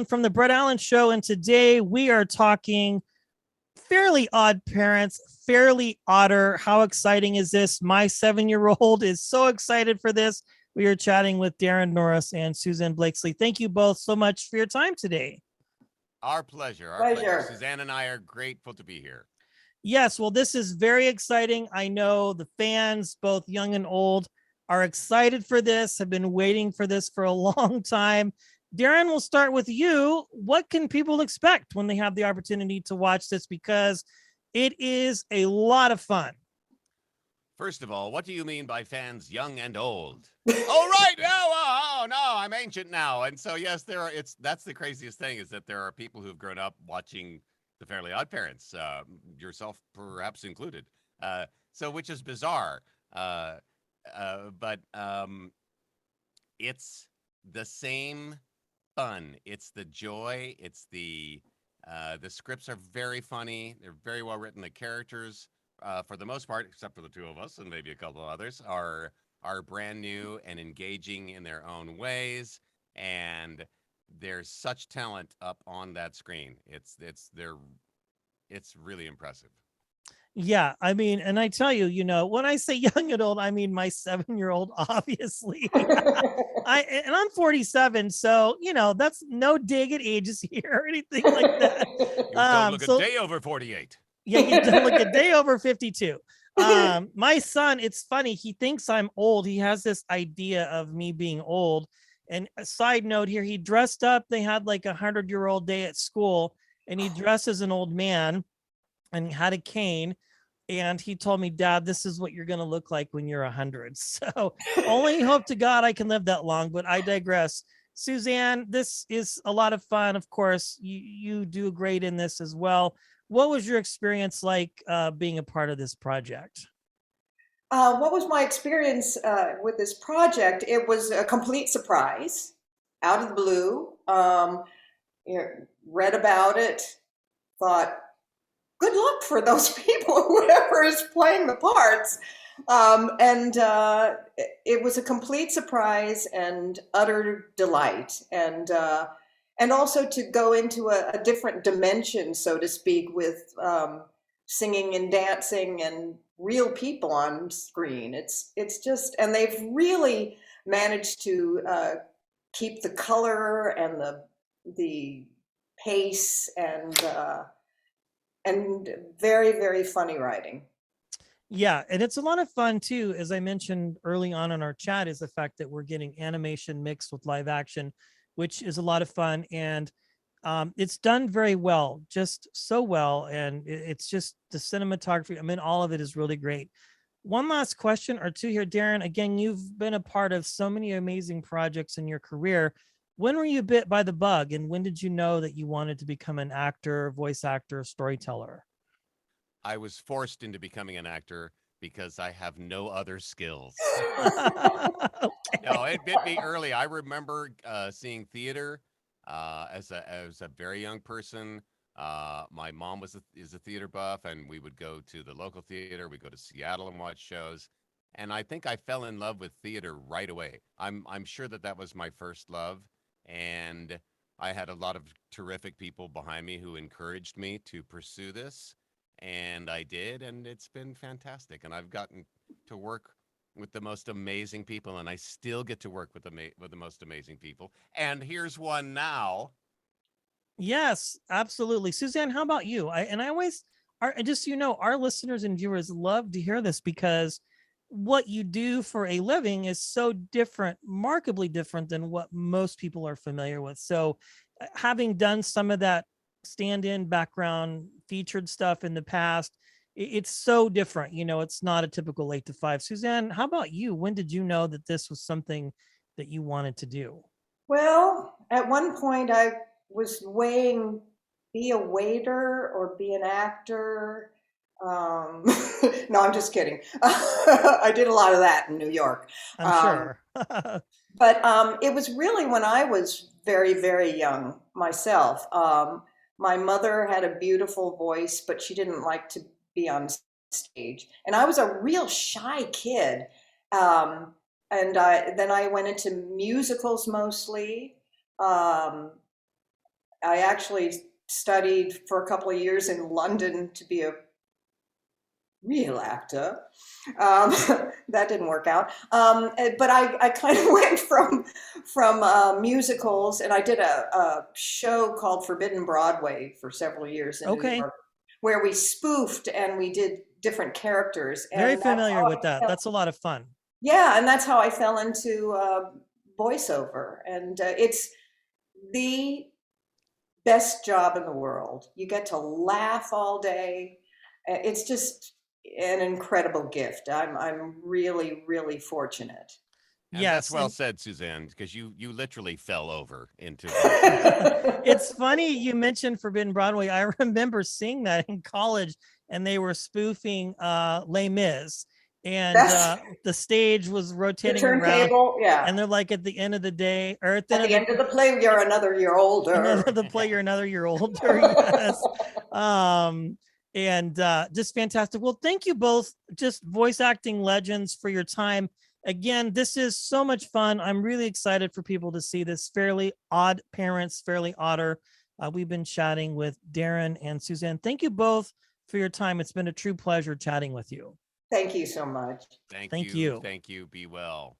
Allan from the Brett Allan Show, and today we are talking Fairly Odd Parents, Fairly Odder. How exciting is this? My 7-year-old is so excited for this. We are chatting with Daran Norris and Susanne Blakeslee. Thank you both so much for your time today. Our pleasure. Our pleasure. Susanne and I are grateful to be here. Yes, well, this is very exciting. I know the fans, both young and old, are excited for this, have been waiting for this for a long time. Daran, we'll start with you. What can people expect when they have the opportunity to watch this? Because it is a lot of fun. First of all, what do you mean by fans young and old? Oh, right. No, I'm ancient now. And so, yes, that's the craziest thing, is that there are people who've grown up watching the Fairly Odd Parents, yourself perhaps included. So which is bizarre. But it's the same fun. It's the joy. It's the scripts are very funny. They're very well written. The characters, for the most part, except for the two of us and maybe a couple of others, are brand new and engaging in their own ways. And there's such talent up on that screen. It's really impressive. Yeah, I mean, and I tell you, when I say young and old, I mean my 7-year-old, obviously. I'm 47, so that's no dig at ages here or anything like that. You don't look a day over 48. Yeah, you don't look a day over 52. My son, it's funny, he thinks I'm old. He has this idea of me being old. And a side note here, he dressed up. They had like 100-year-old day at school, and he dressed as an old man and had a cane. And he told me, Dad, this is what you're going to look like when you're 100. So only hope to God I can live that long, but I digress. Susanne, this is a lot of fun. Of course, you do great in this as well. What was your experience like being a part of this project? What was my experience with this project? It was a complete surprise, out of the blue. Read about it, thought, good luck for those people, whoever is playing the parts. It was a complete surprise and utter delight. And also to go into a different dimension, so to speak, with singing and dancing and real people on screen. It's just, and they've really managed to keep the color and the pace and very, very funny writing. Yeah, and it's a lot of fun too. As I mentioned early on in our chat, is the fact that we're getting animation mixed with live action, which is a lot of fun. And it's done very well, just so well. And it's just the cinematography. I mean, all of it is really great. One last question or two here, Daran. Again, you've been a part of so many amazing projects in your career. When were you bit by the bug, and when did you know that you wanted to become an actor, voice actor, storyteller? I was forced into becoming an actor because I have no other skills. Okay. No, it bit me early. I remember seeing theater as a very young person. My mom is a theater buff, and we would go to the local theater. We'd go to Seattle and watch shows. And I think I fell in love with theater right away. I'm sure that was my first love. And I had a lot of terrific people behind me who encouraged me to pursue this. And I did, and it's been fantastic. And I've gotten to work with the most amazing people, and I still get to work with the most amazing people. And here's one now. Yes, absolutely. Susanne, how about you? Just so you know, our listeners and viewers love to hear this, because what you do for a living is so different, markedly different than what most people are familiar with. So having done some of that stand-in background featured stuff in the past, it's so different. It's not a typical 8 to 5. Susanne, how about you? When did you know that this was something that you wanted to do? Well, at one point I was weighing be a waiter or be an actor. No, I'm just kidding. I did a lot of that in New York. I'm sure. But it was really when I was very, very young myself. My mother had a beautiful voice, but she didn't like to be on stage. And I was a real shy kid. Then I went into musicals mostly. I actually studied for a couple of years in London to be a real actor. That didn't work out. But I kind of went from musicals, and I did a show called Forbidden Broadway for several years in New Okay. York, where we spoofed and we did different characters. And Very that's familiar how with I that. fell- That's a lot of fun. Yeah, and that's how I fell into voiceover. And it's the best job in the world. You get to laugh all day. It's just an incredible gift. I'm really, really fortunate. And Yes. that's well and said, Suzanne, because you literally fell over into. it's funny you mentioned Forbidden Broadway. I remember seeing that in college, and they were spoofing Les Mis, and the stage was The rotating around, turntable, yeah. and they're like, at the end of the day, or at the At the end of the play, you're another year older. the play, you're another year older. Yes. And just fantastic. Well, thank you both, just voice acting legends, for your time. Again, this is so much fun. I'm really excited for people to see this. Fairly Odd Parents, Fairly Odder. We've been chatting with Daran and Susanne. Thank you both for your time. It's been a true pleasure chatting with you. Thank you so much. Thank you. Thank you. Be well.